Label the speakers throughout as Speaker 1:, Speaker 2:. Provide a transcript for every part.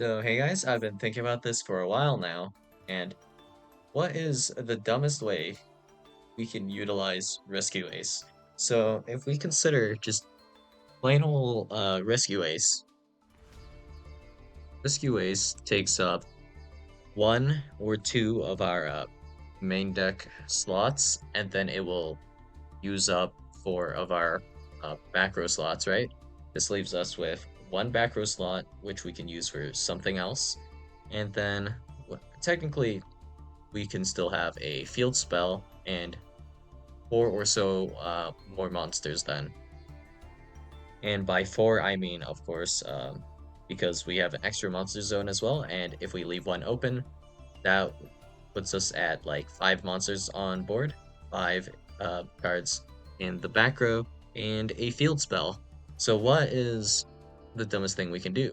Speaker 1: So, hey guys, I've been thinking about this for a while now, and what is the dumbest way we can utilize rescue ace? So, if we consider just plain old rescue ace takes up one or two of our main deck slots, and then it will use up four of our back row slots, right? This leaves us with one back row slot, which we can use for something else, and then technically we can still have a field spell and four or so more monsters then. And by four, I mean, of course, because we have an extra monster zone as well, and if we leave one open, that puts us at like five monsters on board, five cards in the back row, and a field spell. So, what is the dumbest thing we can do?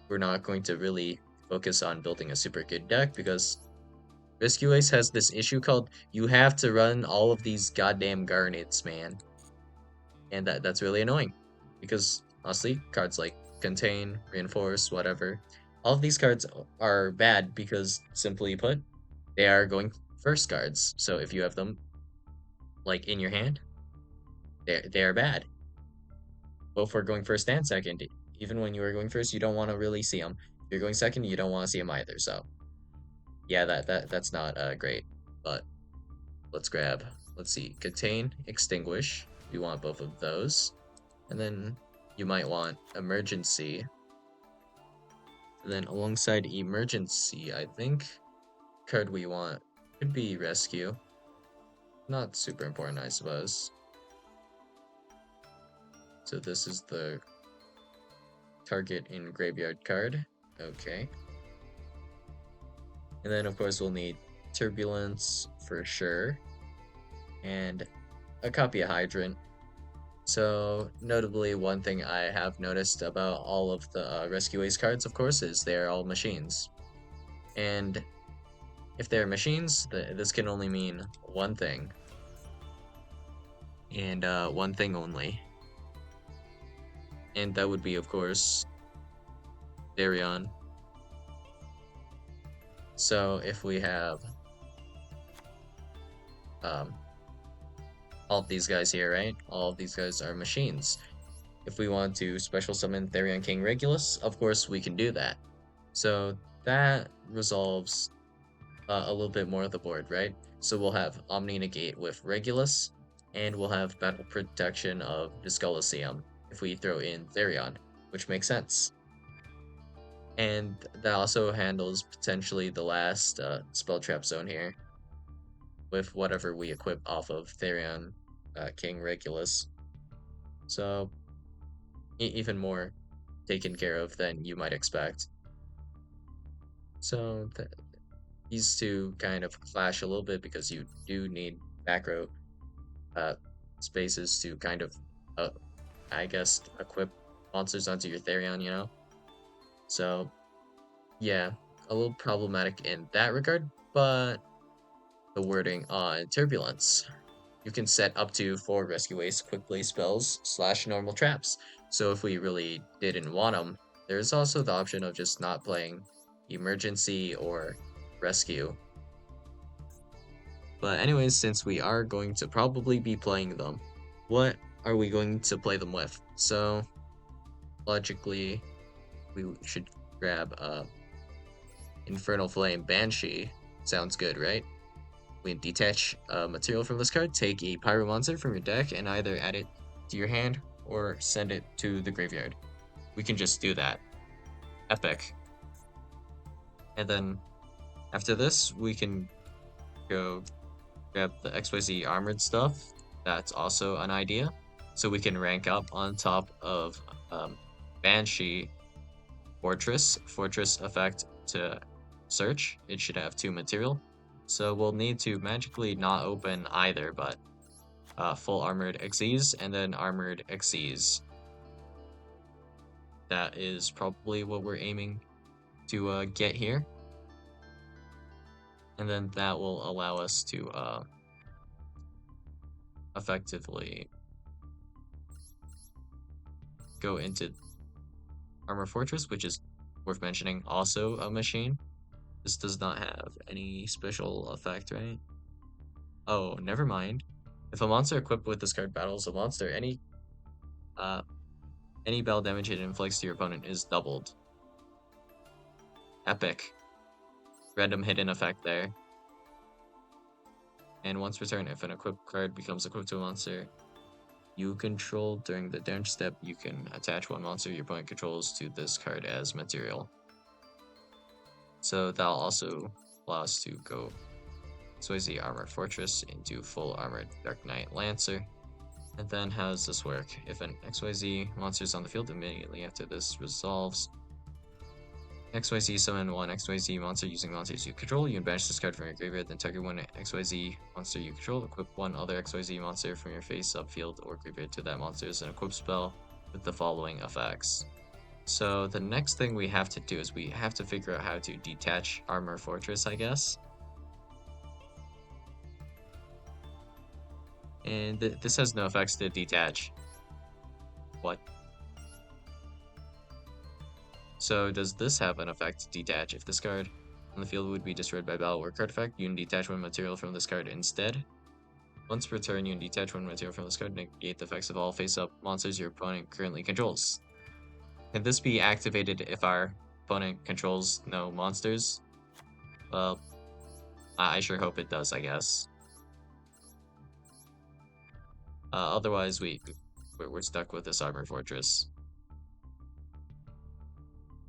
Speaker 1: We're not going to really focus on building a super good deck because Rescue Ace has this issue called you have to run all of these goddamn Garnets, man. And that's really annoying. Because honestly, cards like Contain, Reinforce, whatever, all of these cards are bad because simply put, they are going first cards. So if you have them like in your hand, they are bad. Both for going first and second. Even when you are going first, you don't want to really see them. If you're going second, you don't want to see them either. So yeah, that's not great. But let's grab, let's see, contain, extinguish. We want both of those. And then you might want emergency. And then alongside emergency, I think card we want could be rescue. Not super important, I suppose. So this is the target in graveyard card. Okay. And then of course we'll need turbulence for sure. And a copy of hydrant. So, notably, one thing I have noticed about all of the Rescue Ace cards, of course, is they're all machines. And if they're machines, this can only mean one thing, and one thing only. And that would be, of course, Darion. So, if we have um, all of these guys here, right? All of these guys are machines. If we want to special summon Therion King Regulus, of course, we can do that. So, that resolves a little bit more of the board, right? So we'll have Omni Negate with Regulus, and we'll have Battle Protection of Discoloseum if we throw in Therion, which makes sense. And that also handles potentially the last spell trap zone here with whatever we equip off of Therion King Regulus. So even more taken care of than you might expect. So these two kind of clash a little bit because you do need back row uh, spaces to kind of, uh, I guess, equip monsters onto your Therion, you know? So, yeah, a little problematic in that regard, but the wording on Turbulence. You can set up to 4 Rescue Ace quick play spells slash normal traps. So if we really didn't want them, there's also the option of just not playing Emergency or Rescue. But anyways, since we are going to probably be playing them, what are we going to play them with? So logically, we should grab Infernal Flame Banshee. Sounds good, right? We can detach material from this card, take a Pyro monster from your deck, and either add it to your hand or send it to the graveyard. We can just do that. Epic. And then after this, we can go grab the XYZ armored stuff. That's also an idea. So we can rank up on top of Banshee Fortress effect to search. It should have 2 material. So we'll need to magically not open either, but full armored Xyz and then armored Xyz. That is probably what we're aiming to get here. And then that will allow us to effectively go into Armor Fortress, which is worth mentioning, also a machine. This does not have any special effect, right? Oh, never mind. If a monster equipped with this card battles a monster, uh any battle damage it inflicts to your opponent is doubled. Epic. Random hidden effect there. And once per turn, if an equipped card becomes equipped to a monster you control during the damage step, you can attach one monster your opponent controls to this card as material. So that'll also allow us to go XYZ Armored Fortress into full armored Dark Knight Lancer. And then how does this work? If an XYZ monster is on the field immediately after this resolves, XYZ summon one XYZ monster using monsters you control. You can banish this card from your graveyard, then target one XYZ monster you control. Equip one other XYZ monster from your face, subfield, or graveyard to that monster as an equip spell with the following effects. So the next thing we have to do is we have to figure out how to detach Armor Fortress, I guess. And this has no effects to detach. What? So does this have an effect to detach? If this card on the field would be destroyed by battle or card effect, you can detach one material from this card instead. Once per turn, you can detach one material from this card and negate the effects of all face-up monsters your opponent currently controls. Can this be activated if our opponent controls no monsters? Well, I sure hope it does, I guess. Otherwise, we're stuck with this Armor Fortress.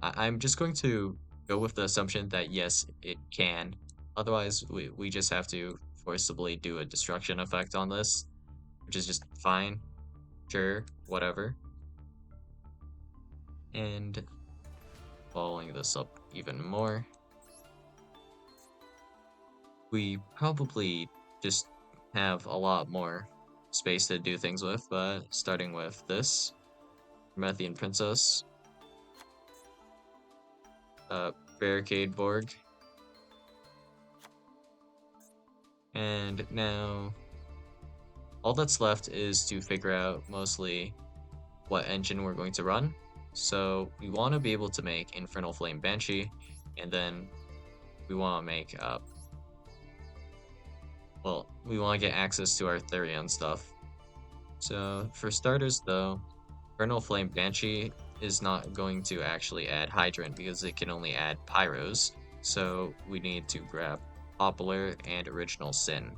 Speaker 1: I'm just going to go with the assumption that yes, it can. Otherwise, we just have to forcibly do a destruction effect on this, which is just fine. Sure, whatever. And following this up even more, we probably just have a lot more space to do things with, but starting with this Promethean Princess, Barricade Borg, and now all that's left is to figure out mostly what engine we're going to run. So we want to be able to make Infernal Flame Banshee, and then we want to make well, we want to get access to our Therion stuff. So for starters though, Infernal Flame Banshee is not going to actually add Hydrant because it can only add Pyros. So we need to grab Poplar and Original Sin.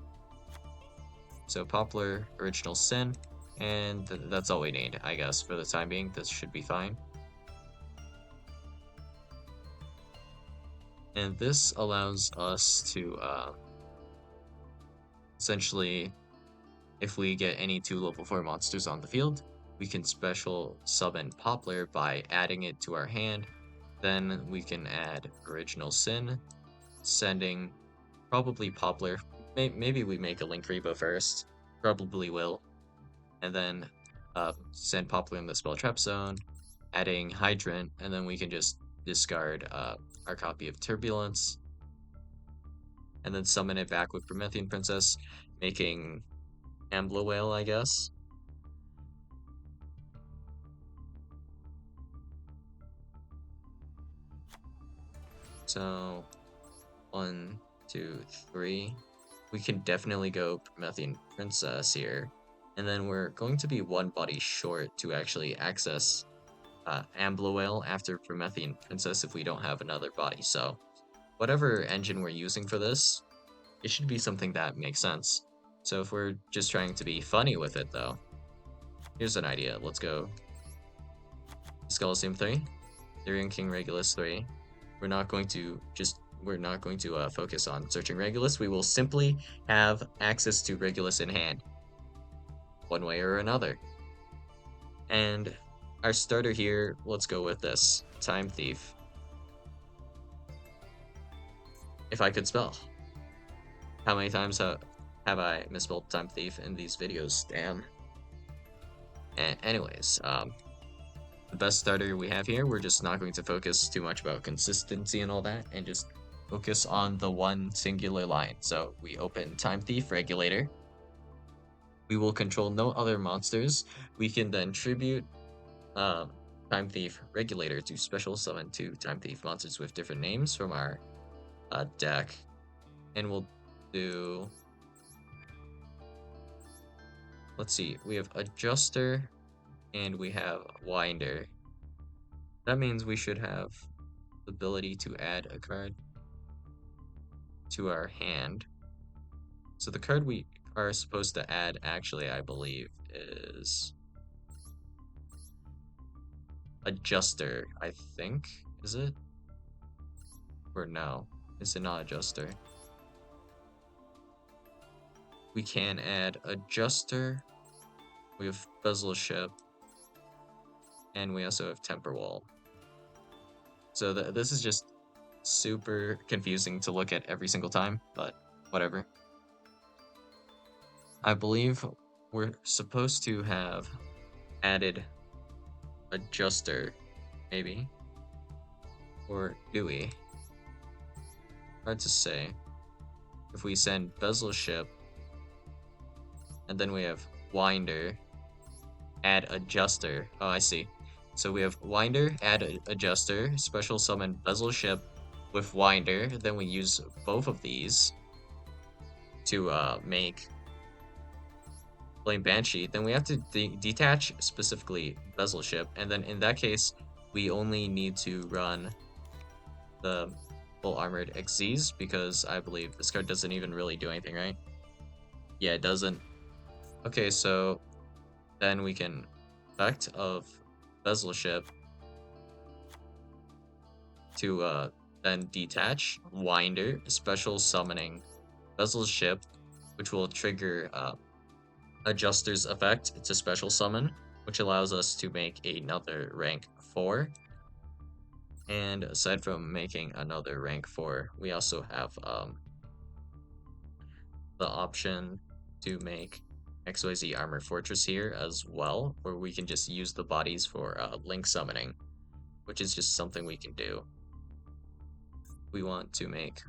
Speaker 1: So Poplar, Original Sin, and that's all we need, I guess, for the time being. This should be fine. And this allows us to essentially, if we get any 2 level 4 monsters on the field, we can special summon Poplar by adding it to our hand. Then we can add Original Sin, sending probably Poplar. Maybe we make a Linkriba first. Probably will. And then send Poplar in the Spell Trap Zone, adding Hydrant, and then we can just discard our copy of Turbulence, and then summon it back with Promethean Princess, making Ambla Whale, I guess. So, 1, 2, 3. We can definitely go Promethean Princess here. And then we're going to be one body short to actually access Ambla Whale after Promethean Princess if we don't have another body. So, whatever engine we're using for this, it should be something that makes sense. So if we're just trying to be funny with it though, here's an idea. Let's go Skullseam 3, Therian King Regulus 3. We're not going to focus on searching Regulus. We will simply have access to Regulus in hand, one way or another. And our starter here, let's go with this Time Thief. If I could spell. How many times have I misspelled Time Thief in these videos? Damn. Anyways, the best starter we have here, we're just not going to focus too much about consistency and all that, and just focus on the one singular line. So we open Time Thief Regulator. We will control no other monsters. We can then tribute a Time Thief Regulator to special summon 2 Time Thief monsters with different names from our deck. And we'll do... Let's see, we have Adjuster and we have Winder. That means we should have the ability to add a card to our hand. So the card we are supposed to add, actually, I believe, is Adjuster, I think. Is it? Or no? Is it not Adjuster? We can add Adjuster. We have Bezel Ship. And we also have Temper Wall. So this is just super confusing to look at every single time, but whatever. I believe we're supposed to have added Adjuster, maybe. Or do we? Hard to say. If we send Bezel Ship, and then we have Winder, add Adjuster. Oh, I see. So we have Winder, add Adjuster, special summon Bezel Ship with Winder. Then we use both of these to make Flame Banshee. Then we have to detach specifically Bezel Ship, and then in that case, we only need to run the full armored XZs because I believe this card doesn't even really do anything, right? Yeah, it doesn't. Okay, so then we can effect of Bezel Ship to then detach Winder, special summoning Bezel Ship, which will trigger Adjuster's effect. It's a special summon, which allows us to make another rank 4. And aside from making another rank 4, we also have the option to make XYZ Armor Fortress here as well, where we can just use the bodies for link summoning, which is just something we can do. We want to make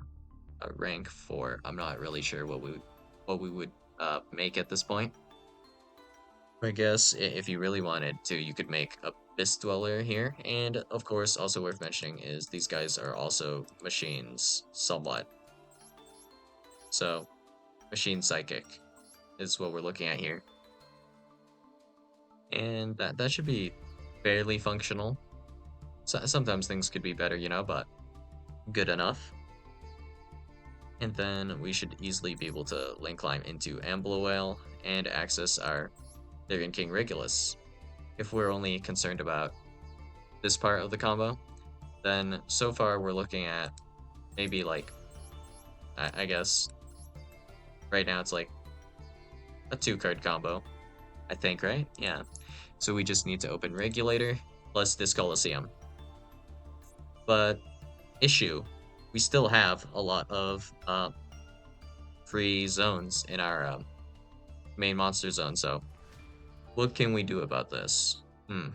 Speaker 1: a rank 4. I'm not really sure what we would make at this point. I guess if you really wanted to, you could make a Abyss Dweller here, and of course, also worth mentioning is these guys are also machines, somewhat. So, Machine Psychic is what we're looking at here. And that should be fairly functional. So, sometimes things could be better, you know, but good enough. And then we should easily be able to link climb into Ambloale and access our Dragon King Regulus. If we're only concerned about this part of the combo, then so far we're looking at maybe like, I guess, right now it's like a 2-card combo, I think, right? Yeah. So we just need to open Regulator plus this Colosseum. But issue, we still have a lot of free zones in our main monster zone, so what can we do about this? If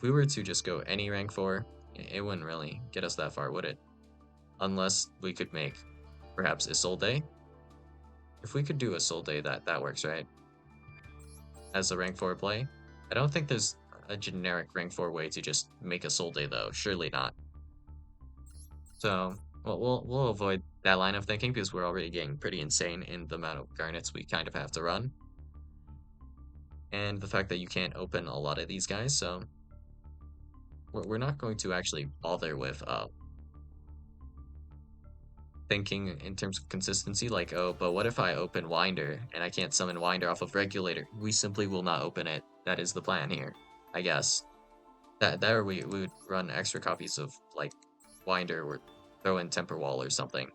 Speaker 1: we were to just go any rank 4, it wouldn't really get us that far, would it? Unless we could make perhaps Isolde. If we could do Isolde, that works, right? As a rank 4 play. I don't think there's a generic rank 4 way to just make Isolde though, surely not. So we'll avoid that line of thinking because we're already getting pretty insane in the amount of garnets we kind of have to run. And the fact that you can't open a lot of these guys, so we're not going to actually bother with thinking in terms of consistency, like, oh, but what if I open Winder and I can't summon Winder off of Regulator? We simply will not open it. That is the plan here, I guess. That or we would run extra copies of like Winder or throw in Temper Wall or something,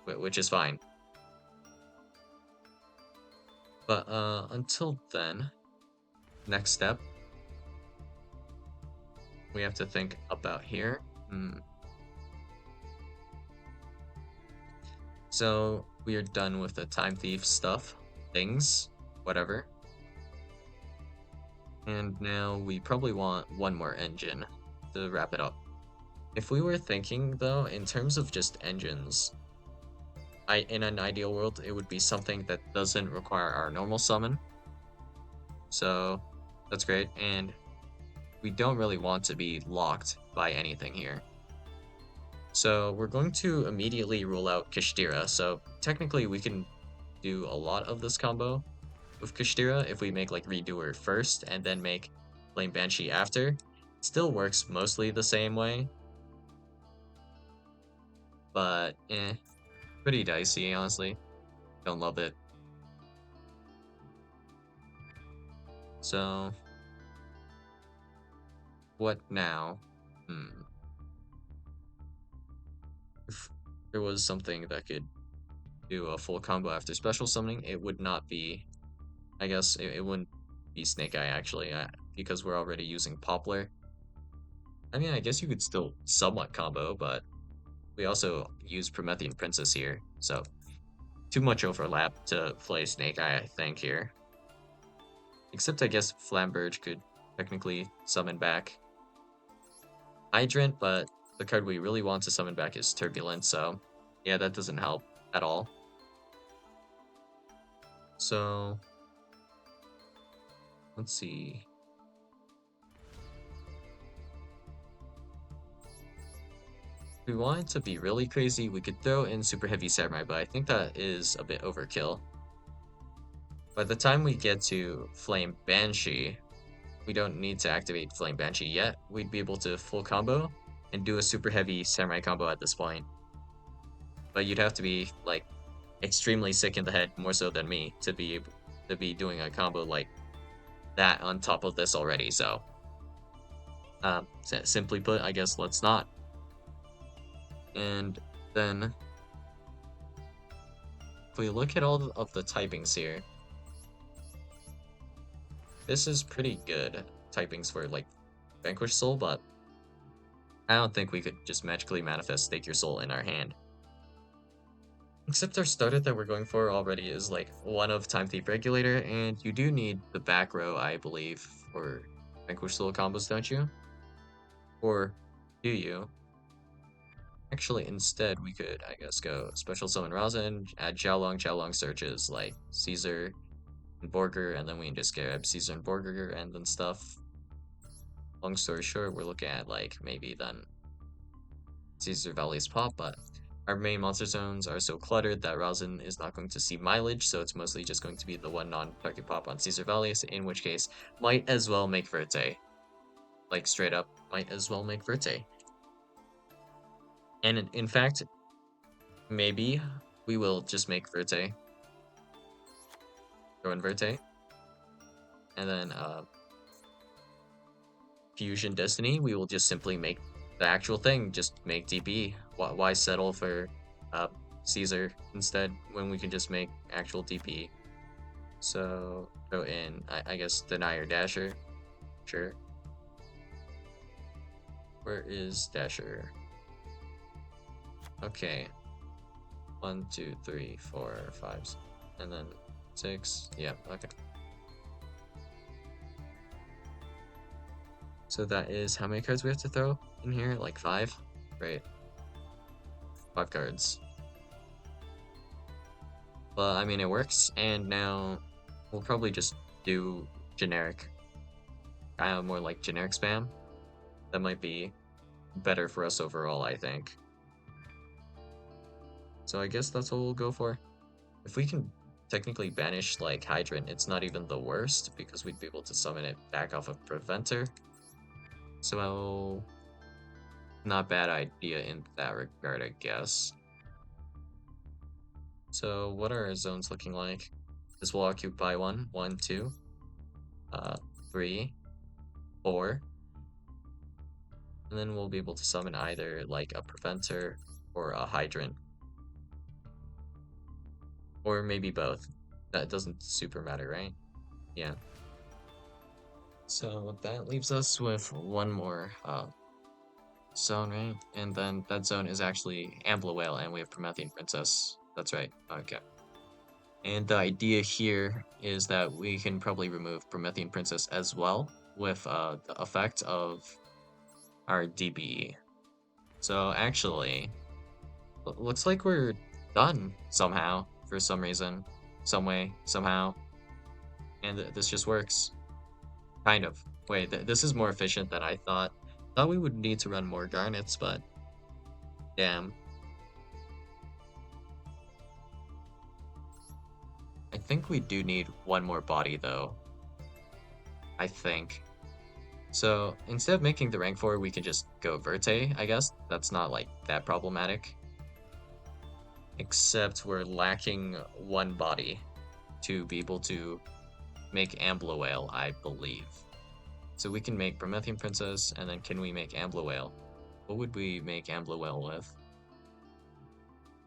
Speaker 1: which is fine. But until then, next step we have to think about here. So we are done with the Time Thief stuff, things, whatever. And now we probably want one more engine to wrap it up. If we were thinking though, in terms of just engines, in an ideal world, it would be something that doesn't require our normal summon. So that's great. And we don't really want to be locked by anything here. So we're going to immediately rule out Kashtira. So technically we can do a lot of this combo with Kashtira if we make like Redoer first and then make Flame Banshee after. It still works mostly the same way, but pretty dicey, honestly. Don't love it. So what now? Hmm. If there was something that could do a full combo after special summoning, it would not be. I guess it wouldn't be Snake Eye actually, because we're already using Poplar. I mean, I guess you could still somewhat combo, but we also use Promethean Princess here, so too much overlap to play Snake Eye, I think, here. Except I guess Flamberge could technically summon back Hydrant, but the card we really want to summon back is Turbulent, so yeah, that doesn't help at all. So let's see. If we wanted to be really crazy, we could throw in Super Heavy Samurai, but I think that is a bit overkill. By the time we get to Flame Banshee, we don't need to activate Flame Banshee yet. We'd be able to full combo and do a Super Heavy Samurai combo at this point. But you'd have to be like extremely sick in the head, more so than me, to be able to be doing a combo like that on top of this already. So, simply put, I guess let's not. And then if we look at all of the typings here, this is pretty good typings for like Vanquish Soul, but I don't think we could just magically manifest Stake Your Soul in our hand. Except our starter that we're going for already is like one of Time Thief Regulator, and you do need the back row, I believe, for Vanquish Soul combos, don't you? Or do you? Actually, instead, we could, I guess, go Special Summon Razin, add Xiaolong. Xiaolong searches like Caesar and Borger, and then we can just grab Caesar and Borger and then stuff. Long story short, we're looking at like maybe then Caesar Valley's pop, but our main monster zones are so cluttered that Razin is not going to see mileage, so it's mostly just going to be the one non-target pop on Caesar Valles, in which case, might as well make Verte. Like, straight up, might as well make Verte. And in fact, maybe we will just make Verte. Throw in Verte. And then, Fusion Destiny, we will just simply make the actual thing, just make DP. Why settle for Caesar instead when we can just make actual DP? So throw in, I guess, Denier Dasher. Sure. Where is Dasher? Okay. 1, 2, 3, 4, 5, and then 6. Yeah, okay. So that is how many cards we have to throw in here? Like 5? Right. 5 cards. But I mean, it works, and now we'll probably just do generic. Kind of more like generic spam. That might be better for us overall, I think. So I guess that's what we'll go for. If we can technically banish like Hydrant, it's not even the worst because we'd be able to summon it back off of Preventer. So not bad idea in that regard, I guess. So what are our zones looking like? This will occupy 1, 1, 2, 3, 4. And then we'll be able to summon either like a Preventer or a Hydrant. Or maybe both. That doesn't super matter, right? Yeah. So that leaves us with one more zone, right? And then that zone is actually Ambler Whale, and we have Promethean Princess. That's right. Okay. And the idea here is that we can probably remove Promethean Princess as well with the effect of our DB. So actually, looks like we're done somehow, for some reason, some way, somehow. And this just works. Kind of. Wait, this is more efficient than I thought. Thought we would need to run more garnets, but damn. I think we do need one more body though. I think. So instead of making the rank 4, we can just go Verte, I guess. That's not like that problematic. Except we're lacking one body to be able to make Ambloale, I believe. So we can make Promethean Princess, and then can we make Ambloale? What would we make Ambloale with?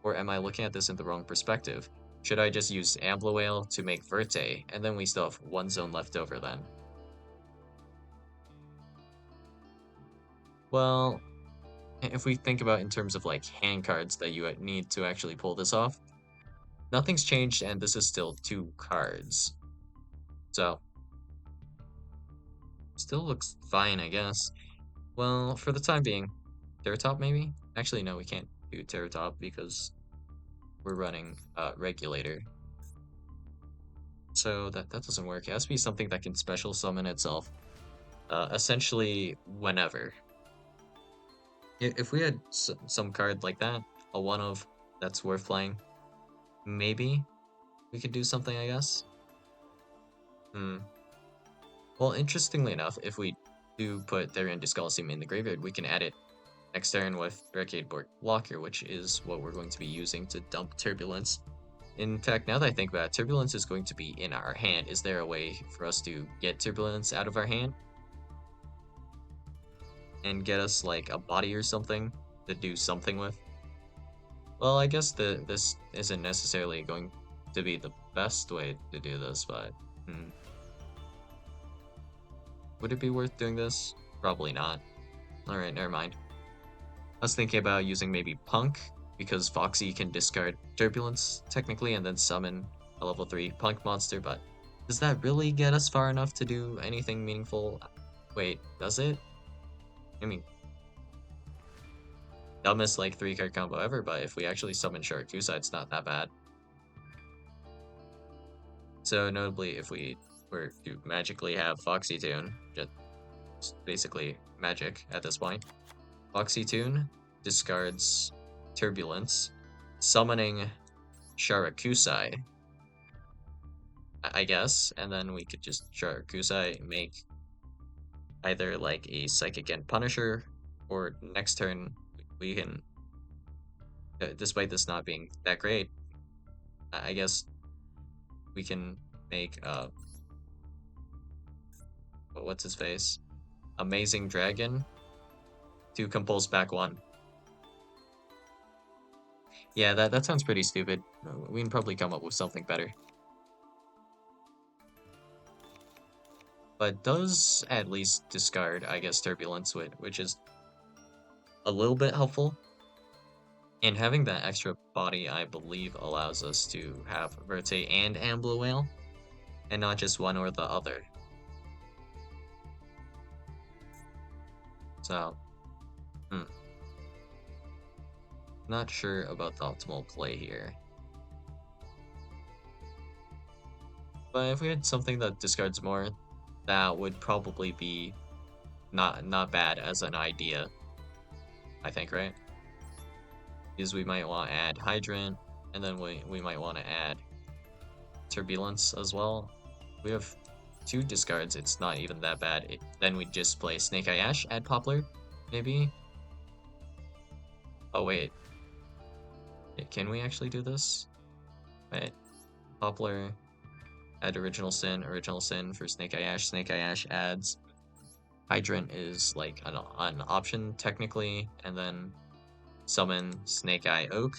Speaker 1: Or am I looking at this in the wrong perspective? Should I just use Ambloale to make Verte, and then we still have one zone left over then? Well, if we think about in terms of like hand cards that you need to actually pull this off, nothing's changed and this is still 2 cards. So, still looks fine, I guess. Well, for the time being, Terratop maybe? Actually, no, we can't do Terratop because we're running Regulator. So that doesn't work. It has to be something that can special summon itself, essentially whenever. If we had some card like that, a one of that's worth playing, maybe we could do something, I guess. Hmm. Well, interestingly enough, if we do put Therian Discalcium in the graveyard, we can add it next turn with Barricade Blocker, which is what we're going to be using to dump Turbulence. In fact, now that I think about it, Turbulence is going to be in our hand. Is there a way for us to get Turbulence out of our hand? And get us, like, a body or something to do something with? Well, I guess this isn't necessarily going to be the best way to do this, but... Would it be worth doing this? Probably not. Alright, never mind. I was thinking about using maybe Punk, because Foxy can discard Turbulence, technically, and then summon a level 3 Punk monster, but does that really get us far enough to do anything meaningful? Wait, does it? I mean, dumbest like 3-card combo ever, but if we actually summon Sharakusa, it's not that bad. So notably, if we were to magically have Foxy Tune, just basically magic at this point, Foxy Tune discards Turbulence, summoning Sharakusai, I guess, and then we could just Sharakusai make either like a Psychic and Punisher, or next turn we can, despite this not being that great, I guess we can make what's his face, Amazing Dragon to compulse back 1. Yeah, that sounds pretty stupid. We can probably come up with something better. But does at least discard, I guess, Turbulence, which is a little bit helpful. And having that extra body, I believe, allows us to have Verte and Ambloale, and not just one or the other. So, not sure about the optimal play here. But if we had something that discards more, that would probably be not bad as an idea, I think, right? Because we might want to add Hydrant, and then we might want to add Turbulence as well. We have 2 discards, it's not even that bad. Then we just play Snake Eye Ash, add Poplar, maybe? Oh wait, can we actually do this? Wait, Poplar, add Original Sin for Snake Eye Ash adds Hydrant is like an option technically, and then summon Snake Eye Oak.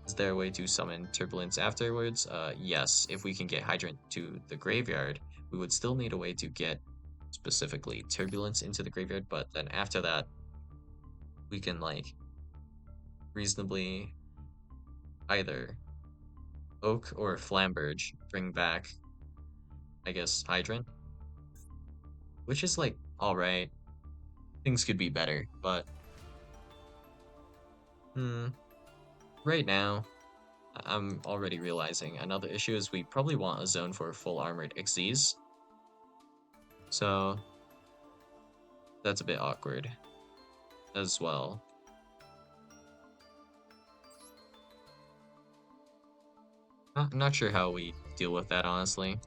Speaker 1: Is there a way to summon Turbulence afterwards? Yes, if we can get Hydrant to the graveyard, we would still need a way to get specifically Turbulence into the graveyard, but then after that, we can like reasonably either Oak or Flamberge bring back, I guess, Hydrant, which is like alright. Things could be better, but right now, I'm already realizing another issue is we probably want a zone for full armored Xyz. So that's a bit awkward as well. Not sure how we deal with that, honestly.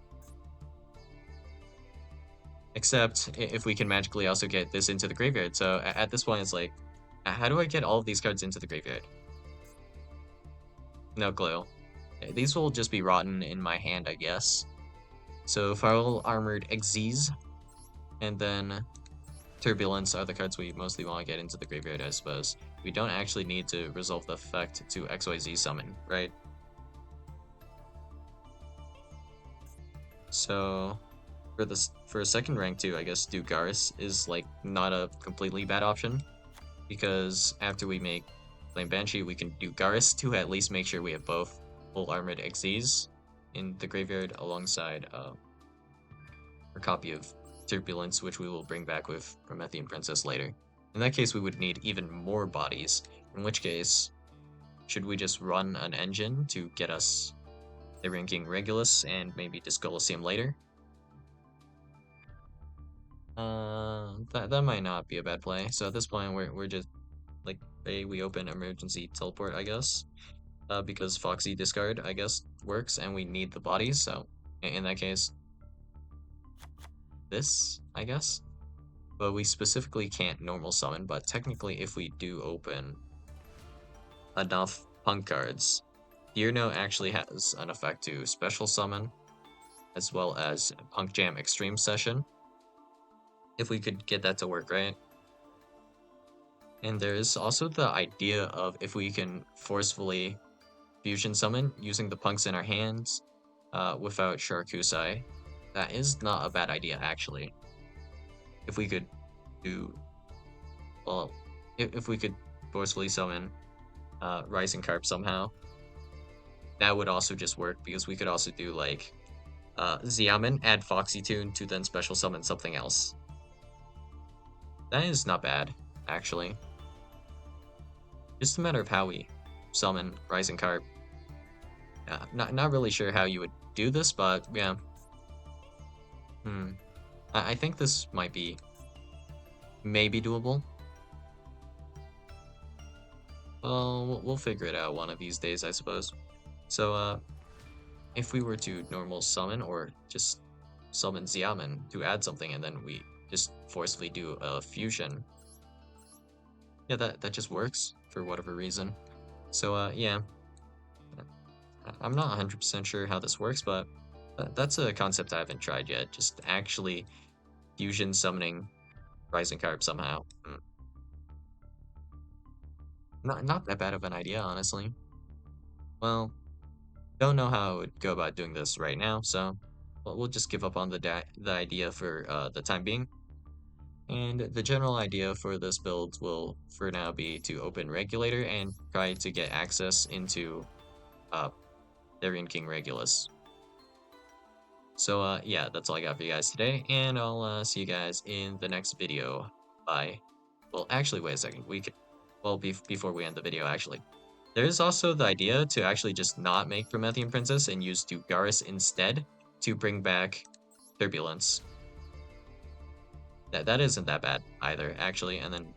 Speaker 1: Except if we can magically also get this into the graveyard. So at this point, it's like, how do I get all of these cards into the graveyard? No clue. These will just be rotten in my hand, I guess. So Foul Armored Xyz, and then Turbulence are the cards we mostly want to get into the graveyard, I suppose. We don't actually need to resolve the effect to XYZ summon, right? So for a second rank too, I guess Dugaris is like not a completely bad option, because after we make Flame Banshee, we can do Garis to at least make sure we have both full armored Xyz in the graveyard alongside our copy of Turbulence, which we will bring back with Promethean Princess later. In that case, we would need even more bodies, in which case, should we just run an engine to get us the ranking Regulus and maybe Discolosseum later? That might not be a bad play. So at this point, we're just like, hey, we open emergency teleport, I guess. Because Foxy discard, I guess, works, and we need the bodies. So in that case, this, I guess. But we specifically can't normal summon. But technically, if we do open enough punk cards, Deerno actually has an effect to special summon, as well as Punk Jam Extreme Session. If we could get that to work, right? And there is also the idea of if we can forcefully fusion summon using the punks in our hands without Sharakusai. That is not a bad idea, actually. If we could do, well, if we could forcefully summon Rising Carp somehow, that would also just work, because we could also do like Xiamen, add Foxy Tune to then special summon something else. That is not bad, actually. Just a matter of how we summon Rising Carp. Not really sure how you would do this, but yeah. I think this might be maybe doable. Well, we'll figure it out one of these days, I suppose. So, if we were to normal summon or just summon Xiamen to add something, and then we just forcefully do a fusion, yeah, that just works for whatever reason. So, yeah, I'm not 100% sure how this works, but that's a concept I haven't tried yet. Just actually fusion summoning Rising Carp somehow. Not that bad of an idea, honestly. Well, don't know how I would go about doing this right now, so we'll just give up on the idea for the time being. And the general idea for this build will, for now, be to open Regulator and try to get access into uh, Therian King Regulus. So, yeah, that's all I got for you guys today, and I'll see you guys in the next video. Bye. Well, actually, wait a second. We could, well, before we end the video, actually. There's also the idea to actually just not make Promethean Princess and use Dugaris instead to bring back Turbulence. That isn't that bad either, actually, and then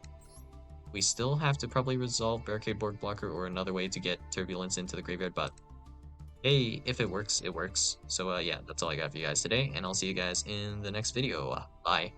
Speaker 1: we still have to probably resolve Barricade Board Blocker or another way to get Turbulence into the graveyard, but hey, if it works, it works. So, yeah, that's all I got for you guys today, and I'll see you guys in the next video. Bye.